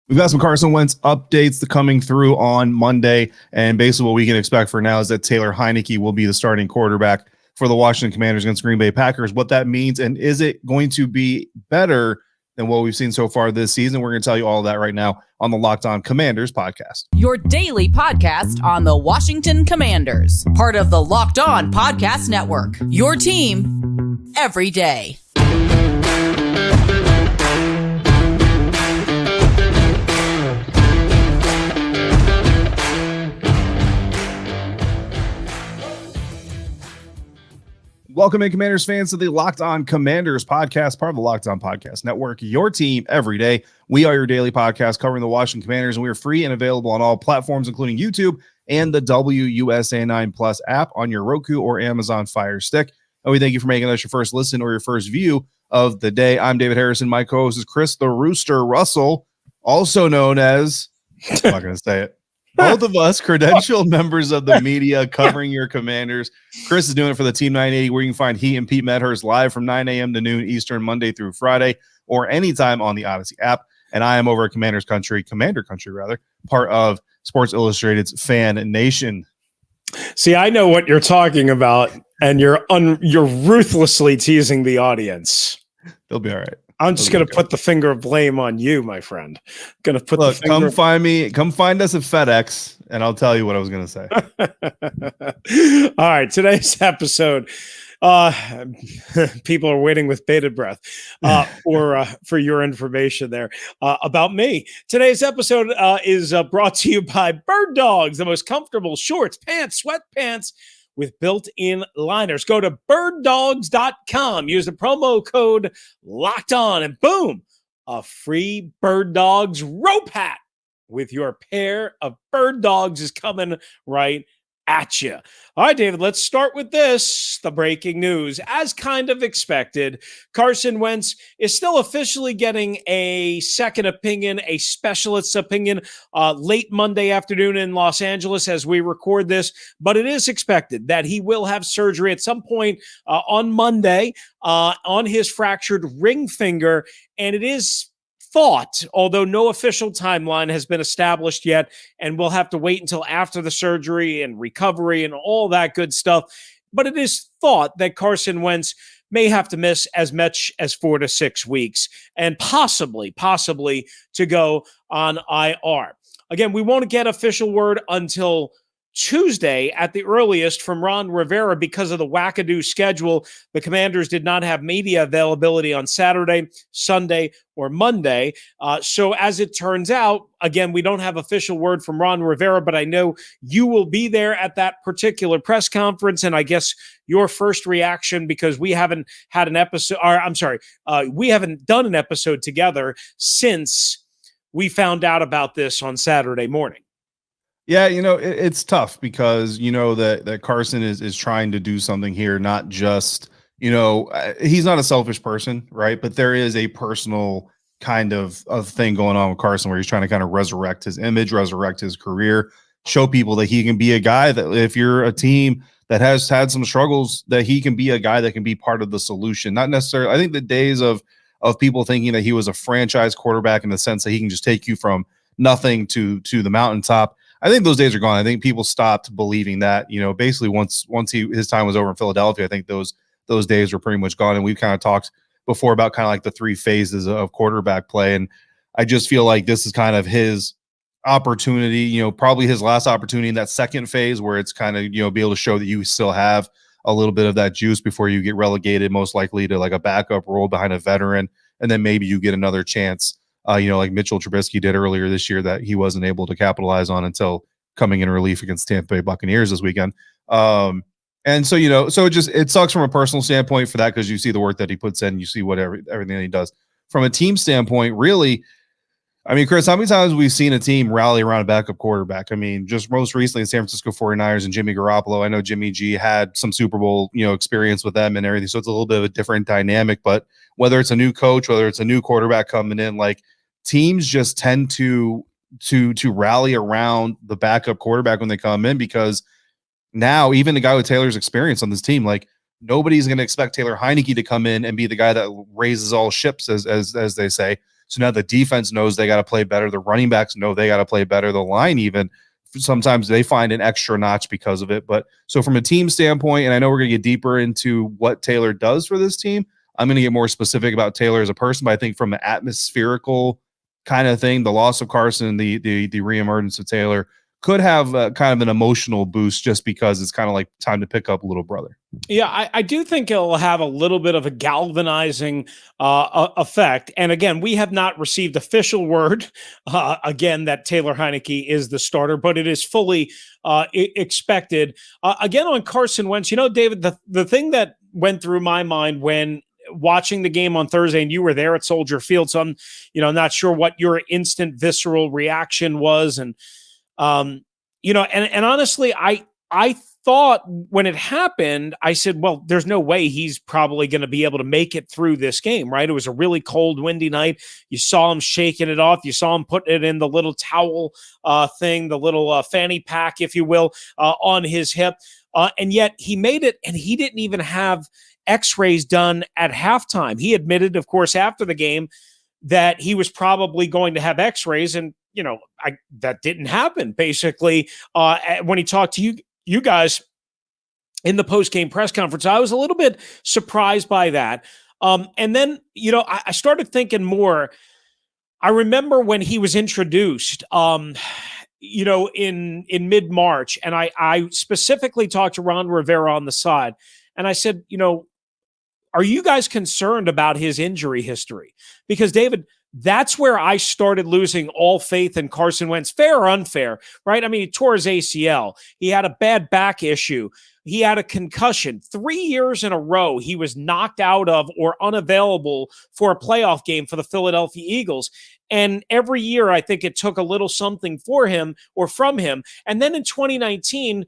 We've got some Carson Wentz updates coming through on Monday, and basically what we can expect for now is that Taylor Heinicke will be the starting quarterback for the Washington Commanders against Green Bay Packers. What that means, and is it going to be better than what we've seen so far this season? We're going to tell you all of that right now on the Locked On Commanders podcast. Your daily podcast on the Washington Commanders, part of the Locked On Podcast Network, your team every day. Welcome in, Commanders fans, to the Locked On Commanders podcast, part of the Locked On Podcast Network, your team every day. We are your daily podcast covering the Washington Commanders, and we are free and available on all platforms, including YouTube and the WUSA 9 Plus app on your Roku or Amazon Fire Stick. And we thank you for making us your first listen or your first view of the day. I'm David Harrison. My co-host is Chris the Rooster Russell, also known as, I'm not going to say it, both of us credentialed members of the media covering your Commanders. Chris is doing it for the Team 980, where you can find he and Pete Medhurst live from 9 a.m. to noon Eastern, Monday through Friday, or anytime on the Audacy app. And I am over at Commander Country, part of Sports Illustrated's Fan Nation. See, I know what you're talking about, and you're ruthlessly teasing the audience. They'll be all right. I'm just going to put the finger of blame on you, my friend. Going to put Look, come find us at FedEx, and I'll tell you what I was going to say. All right, today's episode, people are waiting with bated breath for your information there about me. Today's episode is brought to you by Bird Dogs, the most comfortable shorts, pants, sweatpants with built-in liners. Go to birddogs.com. Use the promo code Locked On, and boom, a free Bird Dogs rope hat with your pair of Bird Dogs is coming right at you. All right, David, let's start with this. The breaking news. As kind of expected, Carson Wentz is still officially getting a second opinion, a specialist's opinion, late Monday afternoon in Los Angeles as we record this. But it is expected that he will have surgery at some point on Monday on his fractured ring finger. And it is thought, although no official timeline has been established yet, and we'll have to wait until after the surgery and recovery and all that good stuff. But it is thought that Carson Wentz may have to miss as much as 4 to 6 weeks and possibly to go on IR. Again, we won't get official word until Tuesday at the earliest from Ron Rivera because of the wackadoo schedule. The Commanders did not have media availability on Saturday, Sunday, or Monday. So as it turns out, again, we don't have official word from Ron Rivera, but I know you will be there at that particular press conference. And I guess your first reaction, because we haven't had an episode, we haven't done an episode together since we found out about this on Saturday morning. Yeah, it's tough because that Carson is trying to do something here, not just, he's not a selfish person, right? But there is a personal kind of thing going on with Carson where he's trying to kind of resurrect his image, resurrect his career, show people that he can be a guy that if you're a team that has had some struggles, that he can be a guy that can be part of the solution. Not necessarily, I think the days of people thinking that he was a franchise quarterback in the sense that he can just take you from nothing to the mountaintop, I think those days are gone. I think people stopped believing that, basically once his time was over in Philadelphia, I think those days were pretty much gone. And we've kind of talked before about kind of like the 3 phases of quarterback play. And I just feel like this is kind of his opportunity, probably his last opportunity in that second phase where it's kind of, be able to show that you still have a little bit of that juice before you get relegated, most likely to like a backup role behind a veteran. And then maybe you get another chance. Like Mitchell Trubisky did earlier this year that he wasn't able to capitalize on until coming in relief against Tampa Bay Buccaneers this weekend. And so, so it sucks from a personal standpoint for that because you see the work that he puts in, you see everything that he does. From a team standpoint, really, I mean, Chris, how many times have we seen a team rally around a backup quarterback? I mean, just most recently in San Francisco 49ers and Jimmy Garoppolo. I know Jimmy G had some Super Bowl, experience with them and everything. So it's a little bit of a different dynamic, but whether it's a new coach, whether it's a new quarterback coming in, like teams just tend to rally around the backup quarterback when they come in, because now even the guy with Taylor's experience on this team, like nobody's going to expect Taylor Heinicke to come in and be the guy that raises all ships, as they say. So now the defense knows they got to play better. The running backs know they got to play better. The line even sometimes they find an extra notch because of it. But so from a team standpoint, and I know we're going to get deeper into what Taylor does for this team, I'm going to get more specific about Taylor as a person. But I think from an atmospherical kind of thing, the loss of Carson, the reemergence of Taylor could have kind of an emotional boost just because it's kind of like time to pick up little brother. Yeah, I do think it'll have a little bit of a galvanizing effect. And again, we have not received official word, again, that Taylor Heinicke is the starter, but it is fully expected. Again, on Carson Wentz, David, the thing that went through my mind when watching the game on Thursday, and you were there at Soldier Field, so I'm, not sure what your instant visceral reaction was. And, and honestly, I thought when it happened, I said, well, there's no way he's probably going to be able to make it through this game, right? It was a really cold, windy night. You saw him shaking it off. You saw him putting it in the little towel thing, the little fanny pack, if you will, on his hip. And yet he made it, and he didn't even have x-rays done at halftime. He admitted, of course, after the game that he was probably going to have x-rays, and that didn't happen. Basically, when he talked to you guys in the post-game press conference, I was a little bit surprised by that. And then, I started thinking more. I remember when he was introduced, in mid-March, and I specifically talked to Ron Rivera on the side, and I said, are you guys concerned about his injury history? Because, David, that's where I started losing all faith in Carson Wentz, fair or unfair, right? I mean, he tore his ACL. He had a bad back issue. He had a concussion. 3 years in a row, he was knocked out of or unavailable for a playoff game for the Philadelphia Eagles. And every year, I think it took a little something for him or from him. And then in 2019,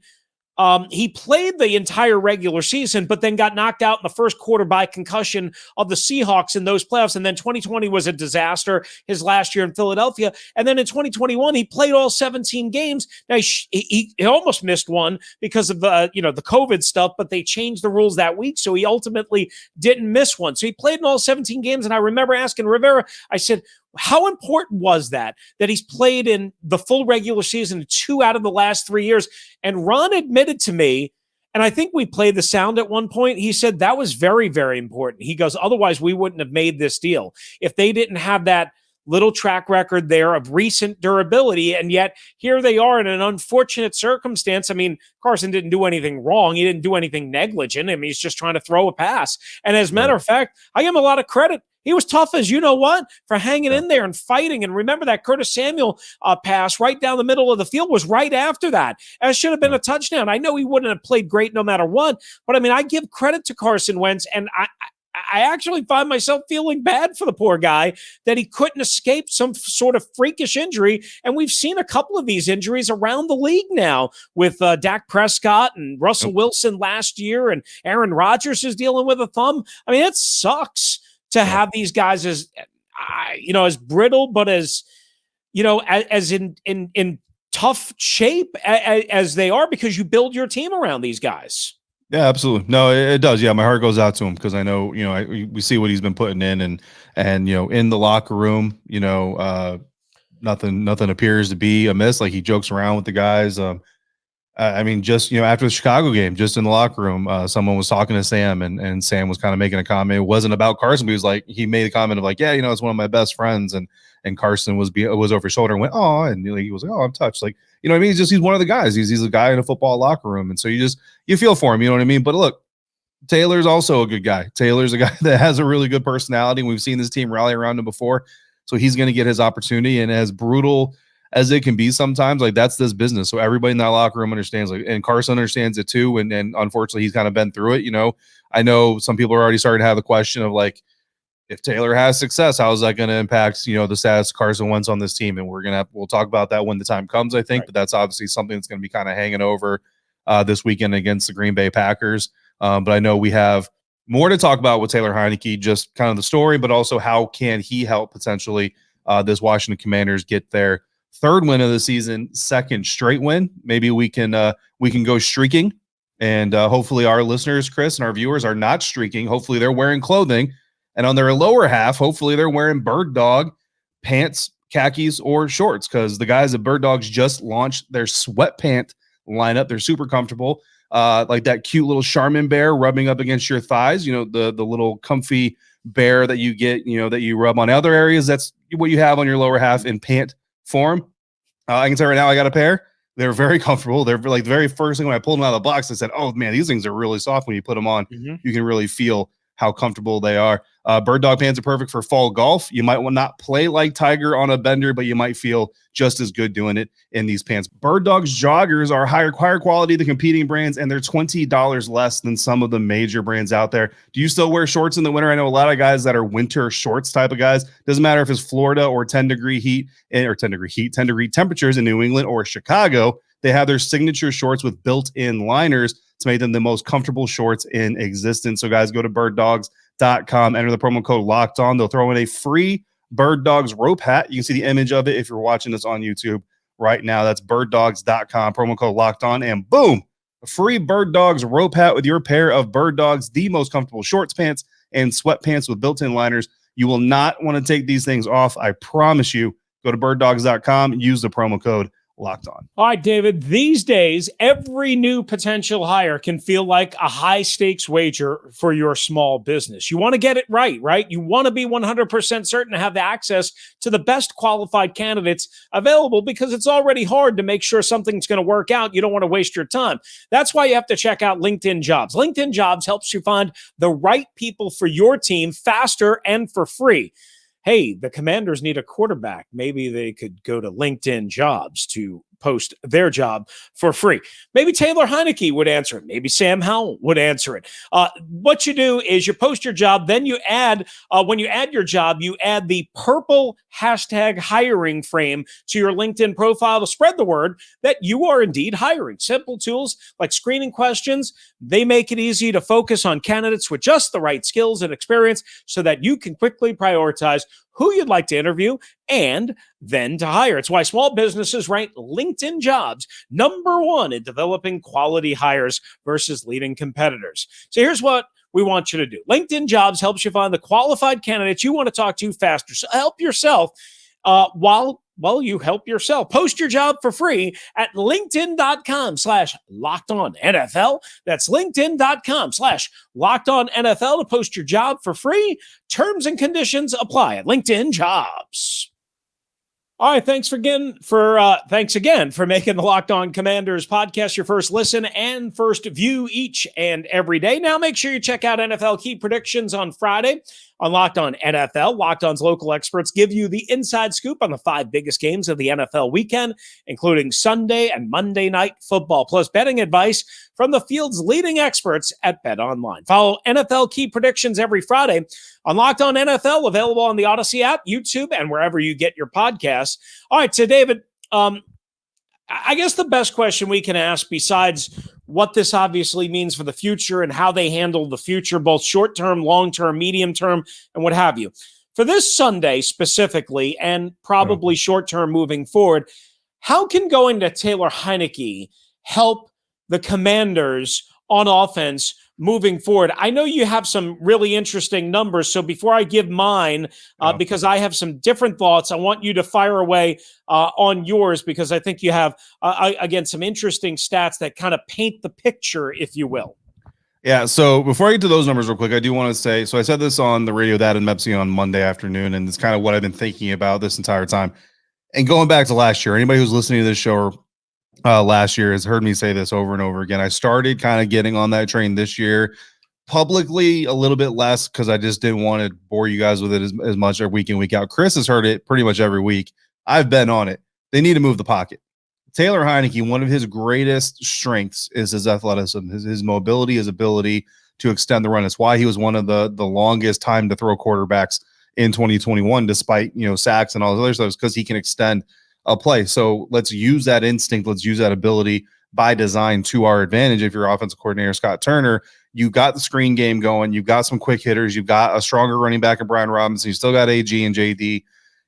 he played the entire regular season, but then got knocked out in the first quarter by concussion of the Seahawks in those playoffs. And then 2020 was a disaster, his last year in Philadelphia. And then in 2021, he played all 17 games. Now, he almost missed one because of the COVID stuff, but they changed the rules that week. So he ultimately didn't miss one. So he played in all 17 games. And I remember asking Rivera, I said, how important was that he's played in the full regular season 2 out of the last 3 years? And Ron admitted to me, and I think we played the sound at one point, he said that was very, very important. He goes, otherwise we wouldn't have made this deal if they didn't have that little track record there of recent durability. And yet here they are in an unfortunate circumstance. I mean, Carson didn't do anything wrong. He didn't do anything negligent. I mean, he's just trying to throw a pass. And as a matter of fact, I give him a lot of credit. He was tough as for hanging in there and fighting. And remember that Curtis Samuel pass right down the middle of the field was right after that. That should have been a touchdown. I know he wouldn't have played great no matter what, but I mean, I give credit to Carson Wentz, and I actually find myself feeling bad for the poor guy that he couldn't escape some sort of freakish injury. And we've seen a couple of these injuries around the league now with Dak Prescott and Russell Wilson last year, and Aaron Rodgers is dealing with a thumb. I mean, it sucks to have these guys as brittle, but as in tough shape as they are, because you build your team around these guys. Yeah, absolutely. No, it does. Yeah, my heart goes out to him because I know, we see what he's been putting in, and in the locker room, nothing appears to be amiss. Like, he jokes around with the guys. I mean, just, after the Chicago game, just in the locker room, someone was talking to Sam, and Sam was kind of making a comment. It wasn't about Carson, but he made a comment of like, yeah, it's one of my best friends. And Carson was over his shoulder and went, oh, and he was like, oh, I'm touched. Like, what I mean? He's one of the guys. He's a guy in a football locker room. And so you feel for him, you know what I mean? But look, Taylor's also a good guy. Taylor's a guy that has a really good personality. We've seen this team rally around him before. So he's going to get his opportunity. And as brutal as it can be sometimes, like, that's this business. So everybody in that locker room understands, and Carson understands it too. And unfortunately, he's kind of been through it. I know some people are already starting to have the question of, like, if Taylor has success, how is that going to impact, the status of Carson Wentz on this team? And we'll talk about that when the time comes, I think. Right. But that's obviously something that's going to be kind of hanging over this weekend against the Green Bay Packers. But I know we have more to talk about with Taylor Heinicke, just kind of the story, but also how can he help potentially this Washington Commanders get their third win of the season, second straight win. Maybe we can go streaking, and hopefully our listeners, Chris, and our viewers are not streaking. Hopefully they're wearing clothing, and on their lower half, hopefully they're wearing Bird Dog pants, khakis, or shorts, because the guys at Bird Dogs just launched their sweatpant lineup. They're super comfortable, like that cute little Charmin bear rubbing up against your thighs. The little comfy bear that you get, that you rub on other areas. That's what you have on your lower half in pant form. I can tell you right now, I got a pair. They're very comfortable. They're like the very first thing when I pulled them out of the box, I said, oh man, these things are really soft. When you put them on, you can really feel how comfortable they are. Bird Dog pants are perfect for fall golf. You might not play like Tiger on a bender, but you might feel just as good doing it in these pants. Bird Dog's joggers are higher quality than competing brands, and they're $20 less than some of the major brands out there. Do you still wear shorts in the winter? I know a lot of guys that are winter shorts type of guys. Doesn't matter if it's Florida or 10 degree temperatures in New England or Chicago. They have their signature shorts with built-in liners to make them the most comfortable shorts in existence. So guys, go to birddogs.com, enter the promo code Locked On. They'll throw in a free Bird Dogs rope hat. You can see the image of it if you're watching this on YouTube right now. That's birddogs.com, promo code Locked On, and boom, a free Bird Dogs rope hat with your pair of Bird Dogs, the most comfortable shorts, pants, and sweatpants with built-in liners. You will not want to take these things off. I promise you. Go to birddogs.com, use the promo code Locked On. All right, David, these days, every new potential hire can feel like a high stakes wager for your small business. You want to get it right? You want to be 100% certain to have the access to the best qualified candidates available, because it's already hard to make sure something's going to work out. You don't want to waste your time. That's why you have to check out LinkedIn Jobs. LinkedIn Jobs helps you find the right people for your team faster and for free. Hey, the Commanders need a quarterback. Maybe they could go to LinkedIn Jobs to post their job for free. Maybe Taylor Heinicke would answer it. Maybe Sam Howell would answer it. What you do is you post your job, then you add, when you add your job, you add the purple hashtag hiring frame to your LinkedIn profile to spread the word that you are indeed hiring. Simple tools like screening questions, they make it easy to focus on candidates with just the right skills and experience so that you can quickly prioritize who you'd like to interview and then to hire. It's why small businesses rank LinkedIn Jobs #1 in developing quality hires versus leading competitors. So here's what we want you to do. LinkedIn Jobs helps you find the qualified candidates you want to talk to faster. So help yourself while you help yourself. Post your job for free at linkedin.com/LockedOnNFL. That's linkedin.com/LockedOnNFL to post your job for free. Terms and conditions apply at LinkedIn Jobs. All right, thanks again for making the Locked On Commanders podcast your first listen and first view each and every day. Now make sure you check out NFL Key Predictions on Friday on Locked On NFL. Locked On's local experts give you the inside scoop on the 5 biggest games of the NFL weekend, including Sunday and Monday Night Football, plus betting advice from the field's leading experts at BetOnline. Follow NFL Key Predictions every Friday on Locked On NFL, available on the Audacy app, YouTube, and wherever you get your podcasts. All right, so David, I guess the best question we can ask, besides what this obviously means for the future and how they handle the future, both short-term, long-term, medium-term, and what have you. For this Sunday specifically, and probably short-term moving forward, how can going to Taylor Heinicke help the Commanders on offense moving forward? I know you have some really interesting numbers, so before I give mine, because I have some different thoughts, I want you to fire away on yours, because I think you have, again, some interesting stats that kind of paint the picture, if you will. Yeah, so before I get to those numbers real quick, I do want to say, so I said this on the radio, that in Mepsi on Monday afternoon, and it's kind of what I've been thinking about this entire time. And going back to last year, anybody who's listening to this show last year has heard me say this over and over again. I started kind of getting on that train this year, publicly a little bit less, because I just didn't want to bore you guys with it as much week in, week out. Chris has heard it pretty much every week. I've been on it. They need to move the pocket. Taylor Heinicke, one of his greatest strengths is his athleticism, his mobility, his ability to extend the run. It's why he was one of the longest time to throw quarterbacks in 2021, despite sacks and all those other stuff, because he can extend a play. So let's use that instinct. Let's use that ability by design to our advantage. If you're offensive coordinator Scott Turner, you got the screen game going. You've got some quick hitters. You've got a stronger running back in Brian Robinson. You still got AG and JD.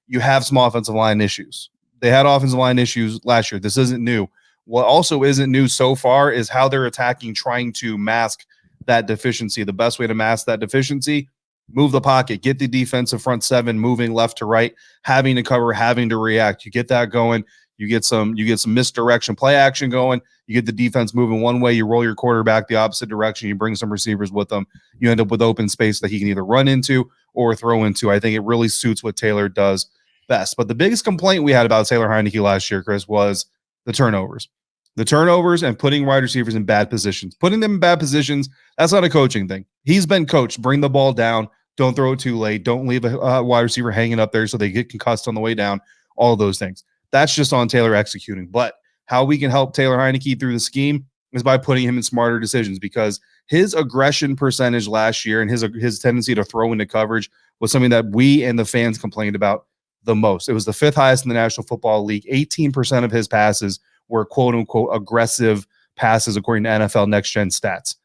You have some offensive line issues. They had offensive line issues last year. This isn't new. What also isn't new so far is how they're attacking, trying to mask that deficiency. The best way to mask that deficiency move the pocket, get the defensive front seven moving left to right, having to cover, having to react. You get that going. You get some misdirection, play action going. You get the defense moving one way. You roll your quarterback the opposite direction. You bring some receivers with them. You end up with open space that he can either run into or throw into. I think it really suits what Taylor does best. But the biggest complaint we had about Taylor Heinicke last year, Chris, was the turnovers. The turnovers and putting wide receivers in bad positions. Putting them in bad positions, that's not a coaching thing. He's been coached. Bring the ball down. Don't throw it too late. Don't leave a wide receiver hanging up there so they get concussed on the way down. All of those things. That's just on Taylor executing. But how we can help Taylor Heinicke through the scheme is by putting him in smarter decisions, because his aggression percentage last year and his tendency to throw into coverage was something that we and the fans complained about the most. It was the 5th highest in the National Football League. 18% of his passes were quote-unquote aggressive passes according to NFL Next Gen stats.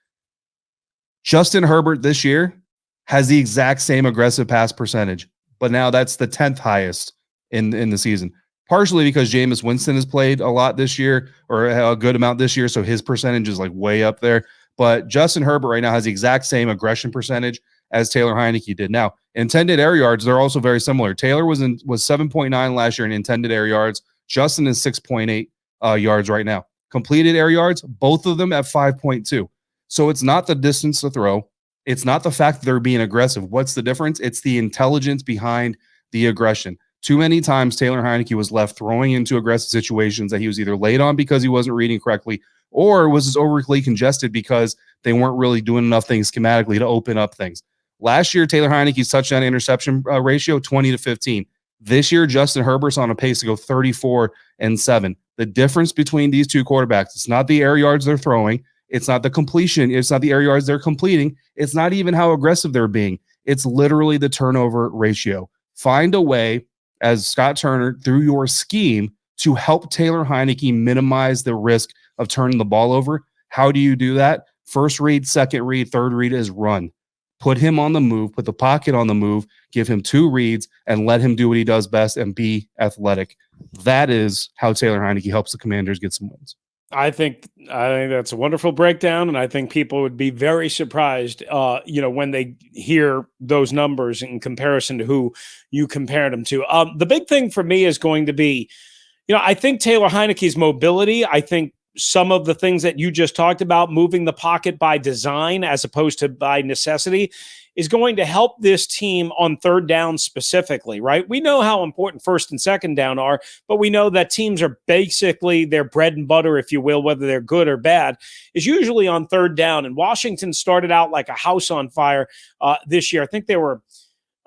Justin Herbert this year has the exact same aggressive pass percentage, but now that's the 10th highest in the season. Partially because Jameis Winston has played a lot this year, or a good amount this year, so his percentage is like way up there. But Justin Herbert right now has the exact same aggression percentage as Taylor Heinicke did. Now, intended air yards, they're also very similar. Taylor was 7.9 last year in intended air yards. Justin is 6.8 yards right now. Completed air yards, both of them at 5.2. So it's not the distance to throw. It's not the fact that they're being aggressive. What's the difference? It's the intelligence behind the aggression. Too many times Taylor Heinicke was left throwing into aggressive situations that he was either late on because he wasn't reading correctly, or was just overly congested because they weren't really doing enough things schematically to open up things. Last year, Taylor Heinicke's touchdown interception ratio, 20-15. This year, Justin Herbert's on a pace to go 34-7. The difference between these two quarterbacks, it's not the air yards they're throwing. It's not the completion. It's not the air yards they're completing. It's not even how aggressive they're being. It's literally the turnover ratio. Find a way, as Scott Turner, through your scheme, to help Taylor Heinicke minimize the risk of turning the ball over. How do you do that? First read, second read, third read is run. Put him on the move, put the pocket on the move, give him 2 reads, and let him do what he does best and be athletic. That is how Taylor Heinicke helps the Commanders get some wins. I think that's a wonderful breakdown, and I think people would be very surprised, when they hear those numbers in comparison to who you compared them to. The big thing for me is going to be, I think Taylor Heinicke's mobility. I think some of the things that you just talked about, moving the pocket by design as opposed to by necessity, is going to help this team on third down specifically, right? We know how important first and second down are, but we know that teams are basically their bread and butter, if you will, whether they're good or bad, is usually on third down. And Washington started out like a house on fire this year. I think they were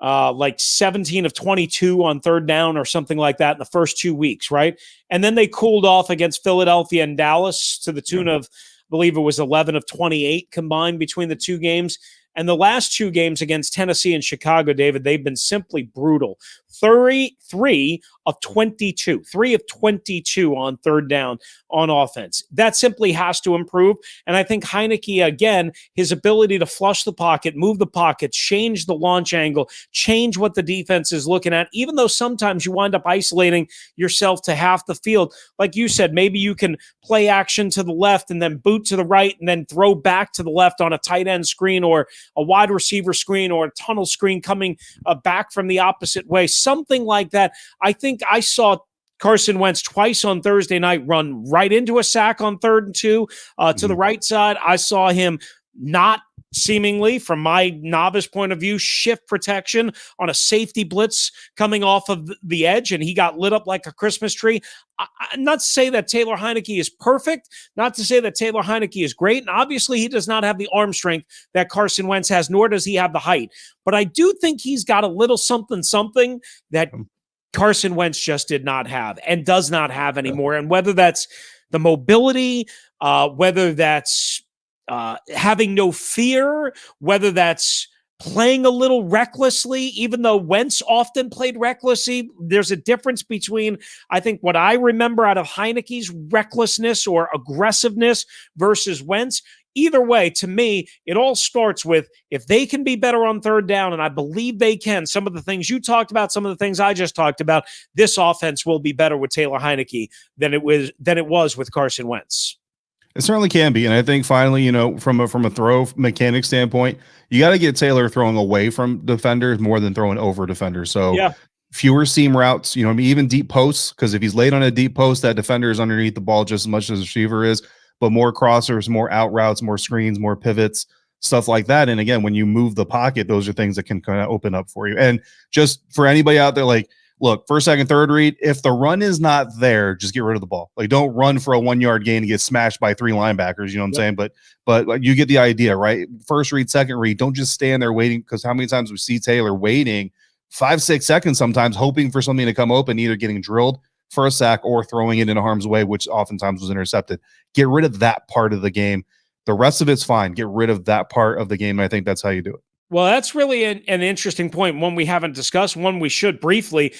like 17 of 22 on third down or something like that in the first 2 weeks, right? And then they cooled off against Philadelphia and Dallas to the tune of, I believe it was 11 of 28 combined between the two games. And the last 2 games against Tennessee and Chicago, David, they've been simply brutal. 33 of 22, 3 of 22 on third down on offense. That simply has to improve. And I think Heinicke, again, his ability to flush the pocket, move the pocket, change the launch angle, change what the defense is looking at, even though sometimes you wind up isolating yourself to half the field. Like you said, maybe you can play action to the left and then boot to the right and then throw back to the left on a tight end screen or a wide receiver screen or a tunnel screen coming back from the opposite way. Something like that. I think I saw Carson Wentz twice on Thursday night run right into a sack on 3rd and 2 to the right side. I saw him not seemingly, from my novice point of view, shift protection on a safety blitz coming off of the edge, and he got lit up like a Christmas tree. Not to say that Taylor Heinicke is perfect, not to say that Taylor Heinicke is great, and obviously he does not have the arm strength that Carson Wentz has, nor does he have the height. But I do think he's got a little something that Carson Wentz just did not have and does not have anymore. And whether that's the mobility, whether that's having no fear, whether that's playing a little recklessly, even though Wentz often played recklessly, there's a difference between, I think, what I remember out of Heinicke's recklessness or aggressiveness versus Wentz. Either way, to me, it all starts with if they can be better on third down, and I believe they can. Some of the things you talked about, some of the things I just talked about, this offense will be better with Taylor Heinicke than it was with Carson Wentz. It certainly can be. And I think finally, from a throw mechanic standpoint, you got to get Taylor throwing away from defenders more than throwing over defenders. So Yeah. fewer seam routes, even deep posts, because if he's late on a deep post, that defender is underneath the ball just as much as the receiver is, but more crossers, more out routes, more screens, more pivots, stuff like that. And again, when you move the pocket, those are things that can kind of open up for you. And just for anybody out there, like, look, first, second, third read, if the run is not there, just get rid of the ball. Like, don't run for a 1 yard gain and get smashed by 3 linebackers. You know what I'm saying? But like, you get the idea, right? First read, second read, don't just stand there waiting, because how many times we see Taylor waiting 5-6 seconds sometimes, hoping for something to come open, either getting drilled for a sack or throwing it in harm's way, which oftentimes was intercepted. Get rid of that part of the game. The rest of it's fine. Get rid of that part of the game. And I think that's how you do it. Well, that's really an interesting point, one we haven't discussed, one we should briefly.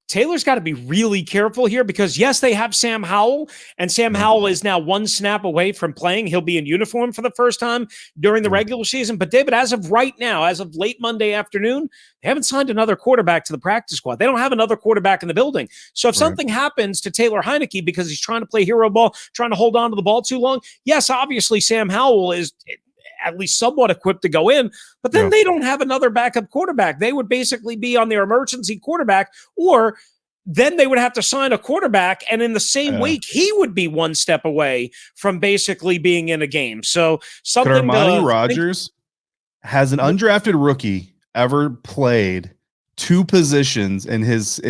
Taylor's got to be really careful here, because, yes, they have Sam Howell, and Sam Howell is now one snap away from playing. He'll be in uniform for the first time during the regular season. But, David, as of right now, as of late Monday afternoon, they haven't signed another quarterback to the practice squad. They don't have another quarterback in the building. So if something happens to Taylor Heinicke because he's trying to play hero ball, trying to hold on to the ball too long, yes, obviously Sam Howell is at least somewhat equipped to go in, but then they don't have another backup quarterback. They would basically be on their emergency quarterback, or then they would have to sign a quarterback, and in the same week, he would be one step away from basically being in a game. So something. Could Armani Rogers has an undrafted rookie ever played 2 positions in his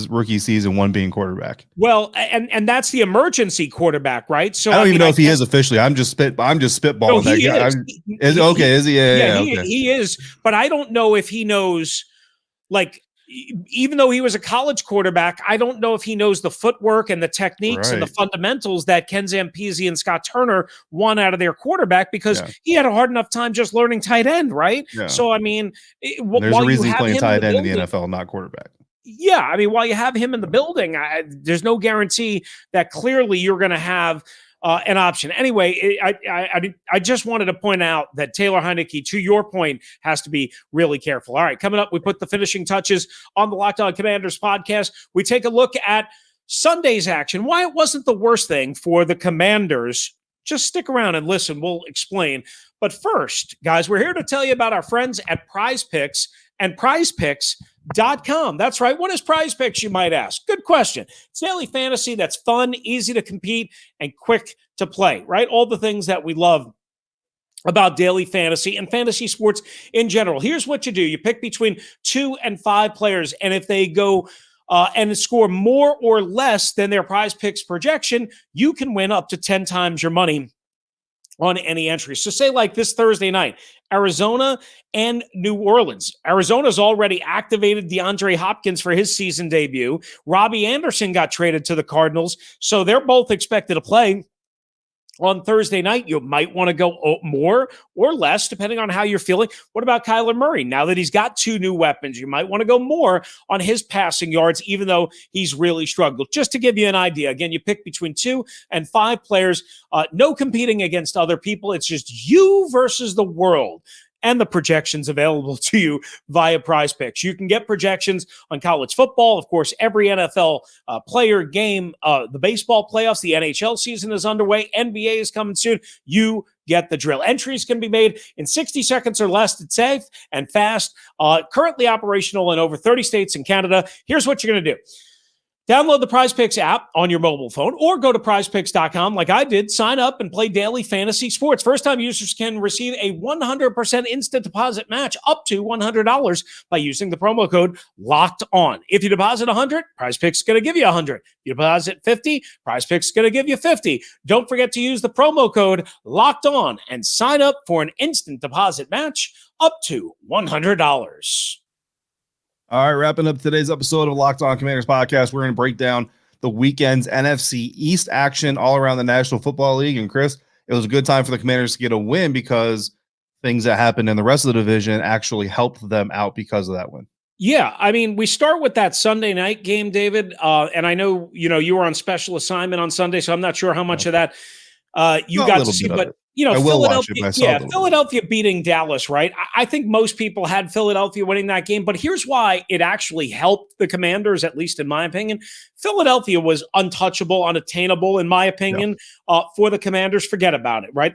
rookie season, one being quarterback? Well, and that's the emergency quarterback, right? So I don't even know if he is officially. I'm just spitballing. No, that guy. Is he? Yeah, he is. But I don't know if he knows, like, even though he was a college quarterback, I don't know if he knows the footwork and the techniques and the fundamentals that Ken Zampese and Scott Turner want out of their quarterback, because he had a hard enough time just learning tight end, right? Yeah. So, I mean, there's a reason he's playing tight end in the NFL, not quarterback. Yeah, I mean, while you have him in the building, there's no guarantee that clearly you're going to have an option. Anyway, I just wanted to point out that Taylor Heinicke, to your point, has to be really careful. All right, coming up, we put the finishing touches on the Locked On Commanders podcast. We take a look at Sunday's action, why it wasn't the worst thing for the Commanders. Just stick around and listen. We'll explain. But first, guys, we're here to tell you about our friends at Prize Picks and PrizePicks.com. That's right. What is Prize Picks, you might ask? Good question. It's daily fantasy that's fun, easy to compete, and quick to play, right? All the things that we love about daily fantasy and fantasy sports in general. Here's what you do. You pick between 2 and 5 players, and if they go and score more or less than their Prize Picks projection, you can win up to 10 times your money on any entry. So say like this Thursday night, Arizona and New Orleans. Arizona's already activated DeAndre Hopkins for his season debut. Robbie Anderson got traded to the Cardinals, so they're both expected to play on Thursday night. You might want to go more or less, depending on how you're feeling. What about Kyler Murray? Now that he's got 2 new weapons, you might want to go more on his passing yards, even though he's really struggled. Just to give you an idea, again, you pick between 2 and 5 players, no competing against other people. It's just you versus the world. And the projections available to you via Prize Picks. You can get projections on college football, of course, every NFL player game, the baseball playoffs, the NHL season is underway, NBA is coming soon. You get the drill. Entries can be made in 60 seconds or less. It's safe and fast. Currently operational in over 30 states and Canada. Here's what you're going to do. Download the Prize Picks app on your mobile phone or go to prizepicks.com like I did. Sign up and play daily fantasy sports. First-time users can receive a 100% instant deposit match up to $100 by using the promo code Locked On. If you deposit $100, Prize Picks is going to give you $100. If you deposit $50, Prize Picks is going to give you $50. Don't forget to use the promo code Locked On and sign up for an instant deposit match up to $100. All right, wrapping up today's episode of Locked On Commanders podcast, we're going to break down the weekend's NFC East action all around the National Football League. And Chris, it was a good time for the Commanders to get a win because things that happened in the rest of the division actually helped them out because of that win. Yeah, I mean, we start with that Sunday night game, David, and I know you were on special assignment on Sunday, so I'm not sure how much of that you got to see, but I will watch it, but I saw a little bit. Philadelphia beating Dallas, right? I think most people had Philadelphia winning that game, but here's why it actually helped the Commanders, at least in my opinion. Philadelphia was untouchable, unattainable, in my opinion, for the Commanders. Forget about it, right?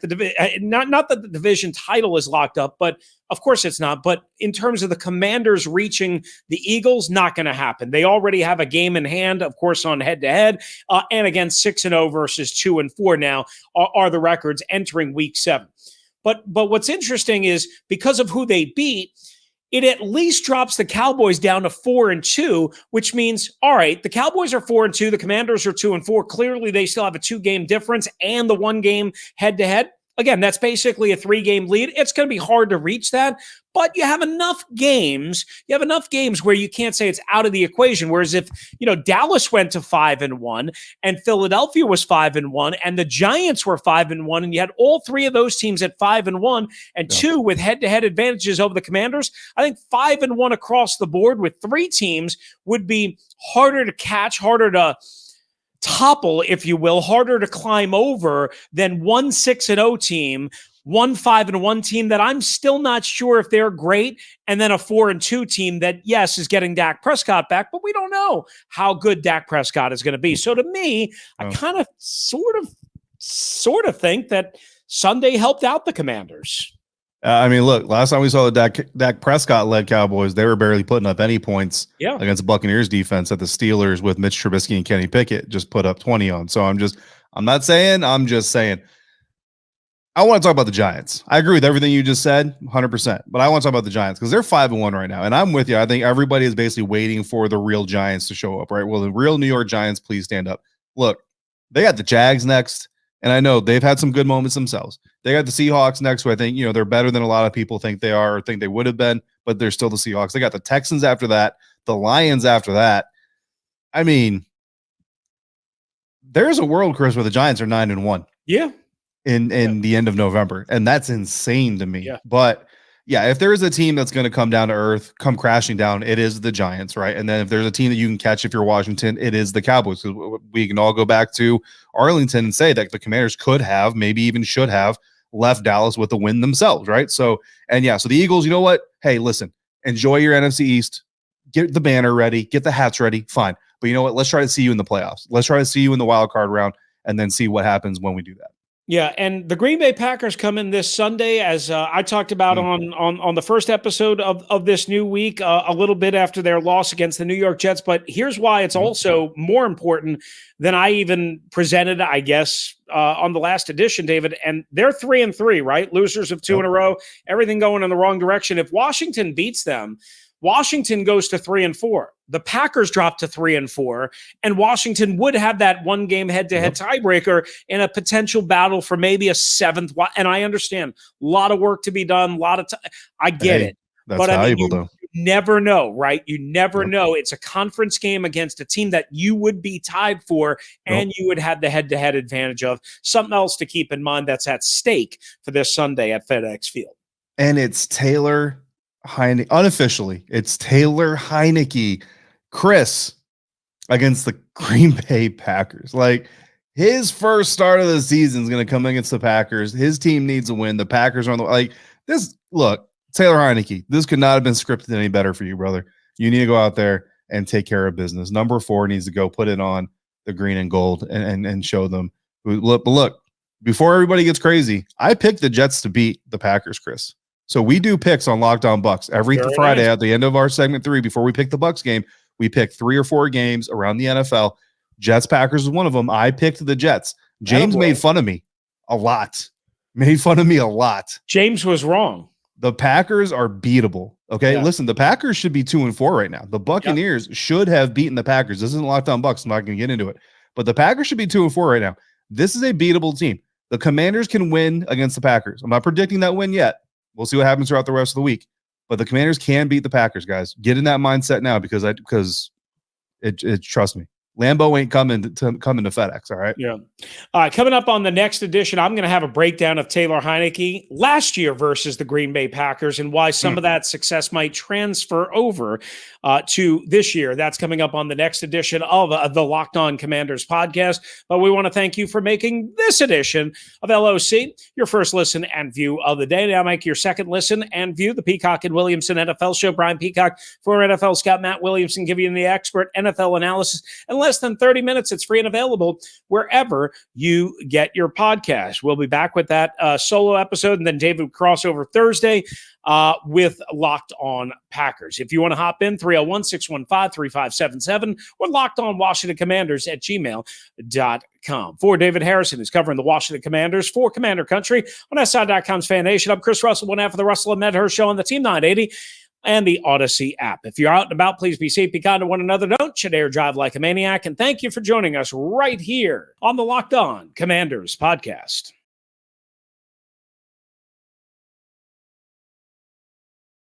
Not that the division title is locked up, but of course it's not. But in terms of the Commanders reaching the Eagles, not going to happen. They already have a game in hand, of course, on head-to-head, and again, 6-0 versus 2-4 now are the records entering Week 7. But what's interesting is because of who they beat, it at least drops the Cowboys down to 4-2, which means, all right, the Cowboys are 4-2, the Commanders are 2-4. Clearly, they still have a 2-game difference and the 1-game head-to-head. Again, that's basically a 3-game lead. It's going to be hard to reach that, but you have enough games. You have enough games where you can't say it's out of the equation. Whereas if, Dallas went to 5-1 and Philadelphia was 5-1 and the Giants were 5-1 and you had all three of those teams at 5-1 and two with head-to-head advantages over the Commanders, I think 5-1 across the board with three teams would be harder to catch, harder to topple, if you will, harder to climb over than 6-0 team, 5-1 team that I'm still not sure if they're great, and then a 4-2 team that, yes, is getting Dak Prescott back, but we don't know how good Dak Prescott is going to be. So to me, I kind of sort of think that Sunday helped out the Commanders. Look, last time we saw the Dak Prescott-led Cowboys, they were barely putting up any points against the Buccaneers defense that the Steelers with Mitch Trubisky and Kenny Pickett just put up 20 on. So I'm just saying. I want to talk about the Giants. I agree with everything you just said, 100%. But I want to talk about the Giants because they're 5-1 right now. And I'm with you. I think everybody is basically waiting for the real Giants to show up, right? Well, the real New York Giants, please stand up. Look, they got the Jags next. And I know they've had some good moments themselves. They got the Seahawks next, who I think, they're better than a lot of people think they are or think they would have been, but they're still the Seahawks. They got the Texans after that, the Lions after that. I mean, there's a world, Chris, where the Giants are 9-1. Yeah. In the end of November. And that's insane to me. Yeah. But yeah, if there is a team that's going to come down to earth, come crashing down, it is the Giants, right? And then if there's a team that you can catch if you're Washington, it is the Cowboys. We can all go back to Arlington and say that the Commanders could have, maybe even should have, left Dallas with a win themselves, right? So the Eagles, you know what? Hey, listen, enjoy your NFC East. Get the banner ready. Get the hats ready. Fine. But you know what? Let's try to see you in the playoffs. Let's try to see you in the wild card round and then see what happens when we do that. Yeah, and the Green Bay Packers come in this Sunday, as I talked about on the first episode of this new week, a little bit after their loss against the New York Jets. But here's why it's also more important than I even presented, I guess, on the last edition, David. And they're 3-3, right? Losers of two in a row, everything going in the wrong direction. If Washington beats them, Washington goes to 3-4. The Packers drop to 3-4, and Washington would have that 1-game head-to-head tiebreaker in a potential battle for maybe a 7th. And I understand a lot of work to be done, a lot of time. I get it. That's valuable, though. You never know, right? You never know. It's a conference game against a team that you would be tied for and you would have the head-to-head advantage of. Something else to keep in mind that's at stake for this Sunday at FedEx Field. And it's Taylor Heinicke. Unofficially, it's Taylor Heinicke, Chris, against the Green Bay Packers. Like, his first start of the season is going to come against the Packers. His team needs a win. The Packers are on this. Look, Taylor Heinicke, this could not have been scripted any better for you, brother. You need to go out there and take care of business. Number 4 needs to go put it on the green and gold and show them. But look, before everybody gets crazy, I picked the Jets to beat the Packers, Chris. So we do picks on Locked On Bucks every Friday at the end of our segment 3 before we pick the Bucks game. We pick 3 or 4 games around the NFL. Jets Packers is one of them. I picked the Jets. James made fun of me a lot. James was wrong. The Packers are beatable. Okay, listen, the Packers should be 2-4 right now. The Buccaneers should have beaten the Packers. This isn't Locked On Bucks. I'm not going to get into it. But the Packers should be 2-4 right now. This is a beatable team. The Commanders can win against the Packers. I'm not predicting that win yet. We'll see what happens throughout the rest of the week. But the Commanders can beat the Packers, guys. Get in that mindset now because trust me, Lambeau ain't coming to FedEx. All right. Yeah. All right. Coming up on the next edition, I'm going to have a breakdown of Taylor Heinicke last year versus the Green Bay Packers and why some of that success might transfer over to this year. That's coming up on the next edition of the Locked On Commanders podcast. But we want to thank you for making this edition of LOC your first listen and view of the day. Now make your second listen and view the Peacock and Williamson NFL show. Brian Peacock, former NFL scout Matt Williamson, giving you the expert NFL analysis in less than 30 minutes. It's free and available wherever you get your podcast. We'll be back with that solo episode, and then David crossover Thursday with Locked On Packers. If you want to hop in, 301-615-3577 or Locked On Washington Commanders at gmail.com. For David Harrison, who's covering the Washington Commanders for Commander Country on SI.com's Fan Nation, I'm Chris Russell, one half of the Russell and Medhurst show on the Team 980 and the Audacy app. If you're out and about, please be safe, be kind to one another. Don't should air drive like a maniac. And thank you for joining us right here on the Locked On Commanders podcast.